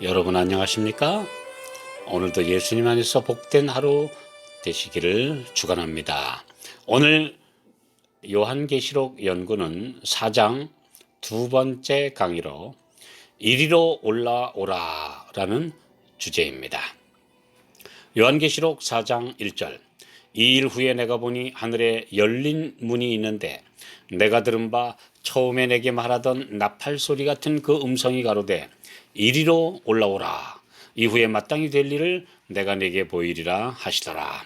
여러분 안녕하십니까? 오늘도 예수님 안에서 복된 하루 되시기를 축원합니다. 오늘 요한계시록 연구는 4장 두 번째 강의로 이리로 올라오라 라는 주제입니다. 요한계시록 4장 1절 이 일 후에 내가 보니 하늘에 열린 문이 있는데 내가 들은 바 처음에 내게 말하던 나팔 소리 같은 그 음성이 가로되 이리로 올라오라. 이후에 마땅히 될 일을 내가 내게 보이리라 하시더라.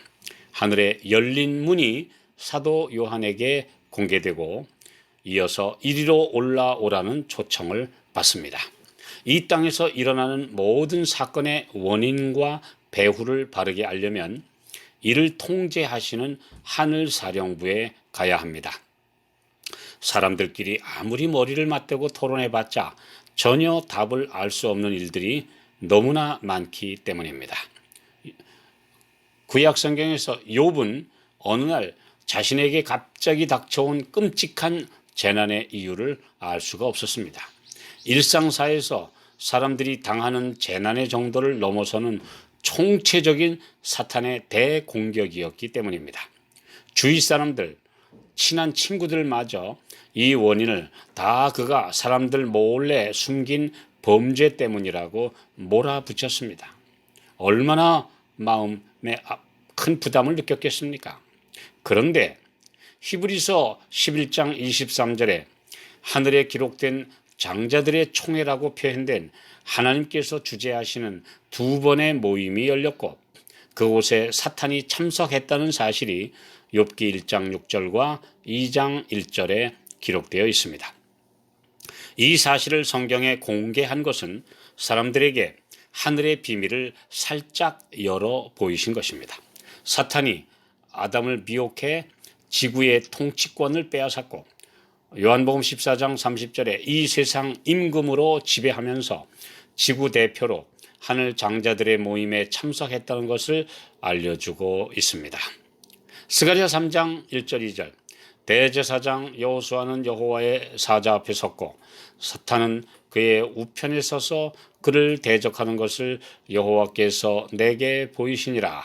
하늘에 열린 문이 사도 요한에게 공개되고 이어서 이리로 올라오라는 초청을 받습니다. 이 땅에서 일어나는 모든 사건의 원인과 배후를 바르게 알려면 이를 통제하시는 하늘사령부에 가야 합니다. 사람들끼리 아무리 머리를 맞대고 토론해봤자 전혀 답을 알 수 없는 일들이 너무나 많기 때문입니다. 구약 성경에서 욥은 어느 날 자신에게 갑자기 닥쳐온 끔찍한 재난의 이유를 알 수가 없었습니다. 일상사에서 사람들이 당하는 재난의 정도를 넘어서는 총체적인 사탄의 대공격이었기 때문입니다. 주위 사람들, 친한 친구들마저 이 원인을 다 그가 사람들 몰래 숨긴 범죄 때문이라고 몰아붙였습니다. 얼마나 마음에 큰 부담을 느꼈겠습니까? 그런데 히브리서 11장 23절에 하늘에 기록된 장자들의 총회라고 표현된 하나님께서 주재하시는 두 번의 모임이 열렸고 그곳에 사탄이 참석했다는 사실이 욥기 1장 6절과 2장 1절에 기록되어 있습니다. 이 사실을 성경에 공개한 것은 사람들에게 하늘의 비밀을 살짝 열어 보이신 것입니다. 사탄이 아담을 미혹해 지구의 통치권을 빼앗았고 요한복음 14장 30절에 이 세상 임금으로 지배하면서 지구 대표로 하늘 장자들의 모임에 참석했다는 것을 알려주고 있습니다. 스가랴 3장 1절 2절 대제사장 여호수아는 여호와의 사자 앞에 섰고 사탄은 그의 우편에 서서 그를 대적하는 것을 여호와께서 내게 보이시니라.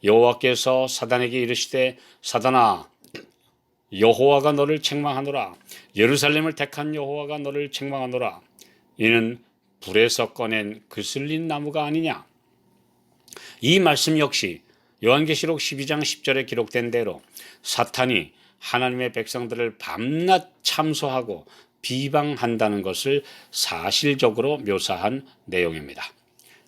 여호와께서 사단에게 이르시되 사단아 여호와가 너를 책망하노라. 예루살렘을 택한 여호와가 너를 책망하노라. 이는 불에서 꺼낸 그슬린 나무가 아니냐. 이 말씀 역시 요한계시록 12장 10절에 기록된 대로 사탄이 하나님의 백성들을 밤낮 참소하고 비방한다는 것을 사실적으로 묘사한 내용입니다.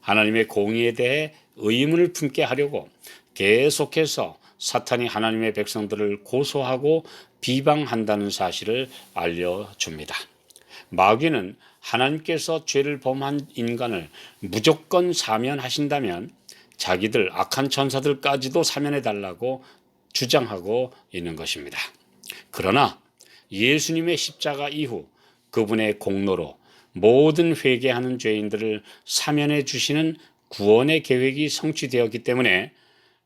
하나님의 공의에 대해 의문을 품게 하려고 계속해서 사탄이 하나님의 백성들을 고소하고 비방한다는 사실을 알려줍니다. 마귀는 하나님께서 죄를 범한 인간을 무조건 사면하신다면 자기들 악한 천사들까지도 사면해달라고 주장하고 있는 것입니다. 그러나 예수님의 십자가 이후 그분의 공로로 모든 회개하는 죄인들을 사면해 주시는 구원의 계획이 성취되었기 때문에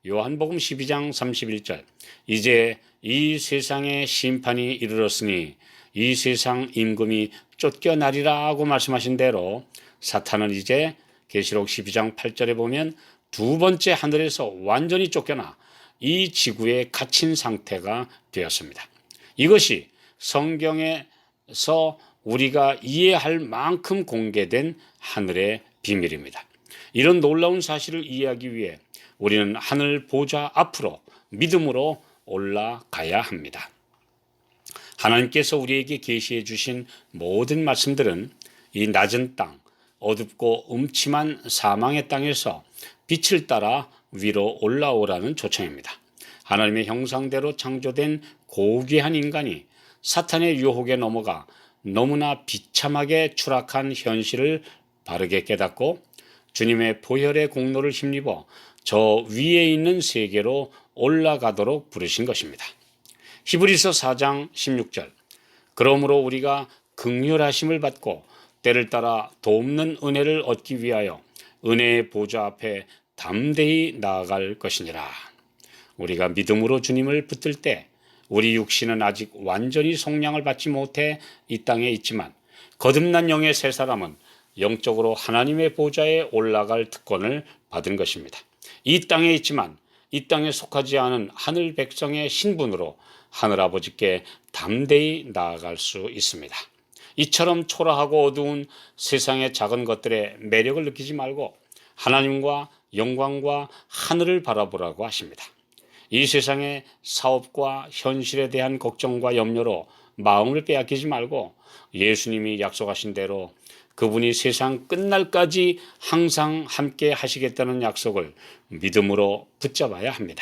요한복음 12장 31절 이제 이 세상의 심판이 이르렀으니 이 세상 임금이 쫓겨나리라 하고 말씀하신 대로 사탄은 이제 계시록 12장 8절에 보면 두 번째 하늘에서 완전히 쫓겨나 이 지구에 갇힌 상태가 되었습니다. 이것이 성경에서 우리가 이해할 만큼 공개된 하늘의 비밀입니다. 이런 놀라운 사실을 이해하기 위해 우리는 하늘 보좌 앞으로 믿음으로 올라가야 합니다. 하나님께서 우리에게 계시해 주신 모든 말씀들은 이 낮은 땅, 어둡고 음침한 사망의 땅에서 빛을 따라 위로 올라오라는 초청입니다. 하나님의 형상대로 창조된 고귀한 인간이 사탄의 유혹에 넘어가 너무나 비참하게 추락한 현실을 바르게 깨닫고 주님의 보혈의 공로를 힘입어 저 위에 있는 세계로 올라가도록 부르신 것입니다. 히브리서 4장 16절 그러므로 우리가 긍휼하심을 받고 때를 따라 돕는 은혜를 얻기 위하여 은혜의 보좌 앞에 담대히 나아갈 것이니라. 우리가 믿음으로 주님을 붙들 때 우리 육신은 아직 완전히 속량을 받지 못해 이 땅에 있지만 거듭난 영의 새 사람은 영적으로 하나님의 보좌에 올라갈 특권을 받은 것입니다. 이 땅에 있지만 이 땅에 속하지 않은 하늘 백성의 신분으로 하늘아버지께 담대히 나아갈 수 있습니다. 이처럼 초라하고 어두운 세상의 작은 것들의 매력을 느끼지 말고 하나님과 영광과 하늘을 바라보라고 하십니다. 이 세상의 사업과 현실에 대한 걱정과 염려로 마음을 빼앗기지 말고 예수님이 약속하신 대로 그분이 세상 끝날까지 항상 함께 하시겠다는 약속을 믿음으로 붙잡아야 합니다.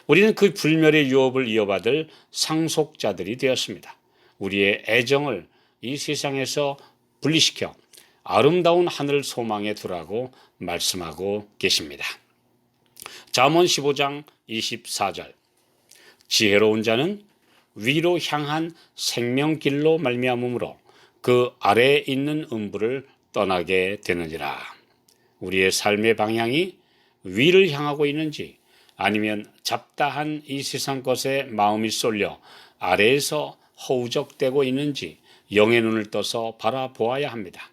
우리는 그 불멸의 유업을 이어받을 상속자들이 되었습니다. 우리의 애정을 이 세상에서 분리시켜 아름다운 하늘 소망에 두라고 말씀하고 계십니다. 잠언 15장 24절 지혜로운 자는 위로 향한 생명길로 말미암음으로 그 아래에 있는 음부를 떠나게 되느니라. 우리의 삶의 방향이 위를 향하고 있는지 아니면 잡다한 이 세상 것에 마음이 쏠려 아래에서 허우적대고 있는지 영의 눈을 떠서 바라보아야 합니다.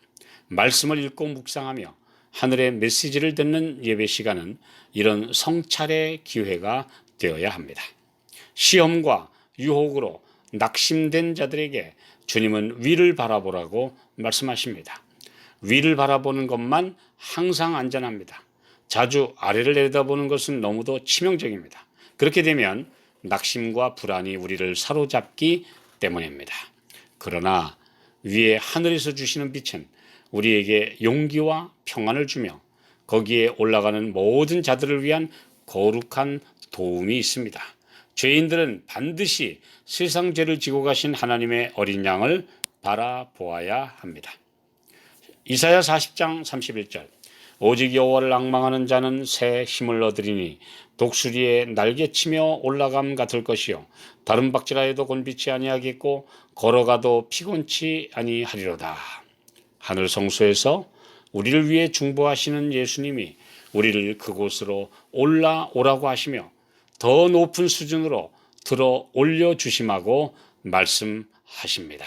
말씀을 읽고 묵상하며 하늘의 메시지를 듣는 예배 시간은 이런 성찰의 기회가 되어야 합니다. 시험과 유혹으로 낙심된 자들에게 주님은 위를 바라보라고 말씀하십니다. 위를 바라보는 것만 항상 안전합니다. 자주 아래를 내려다보는 것은 너무도 치명적입니다. 그렇게 되면 낙심과 불안이 우리를 사로잡기 때문입니다. 그러나 위에 하늘에서 주시는 빛은 우리에게 용기와 평안을 주며 거기에 올라가는 모든 자들을 위한 거룩한 도움이 있습니다. 죄인들은 반드시 세상 죄를 지고 가신 하나님의 어린 양을 바라보아야 합니다. 이사야 40장 31절 오직 여호와를 앙망하는 자는 새 힘을 얻으리니 독수리의 날개치며 올라감 같을 것이요 다른 박질하여도 곤비치 아니하겠고 걸어가도 피곤치 아니하리로다. 하늘 성소에서 우리를 위해 중보하시는 예수님이 우리를 그곳으로 올라오라고 하시며 더 높은 수준으로 들어 올려 주심하고 말씀하십니다.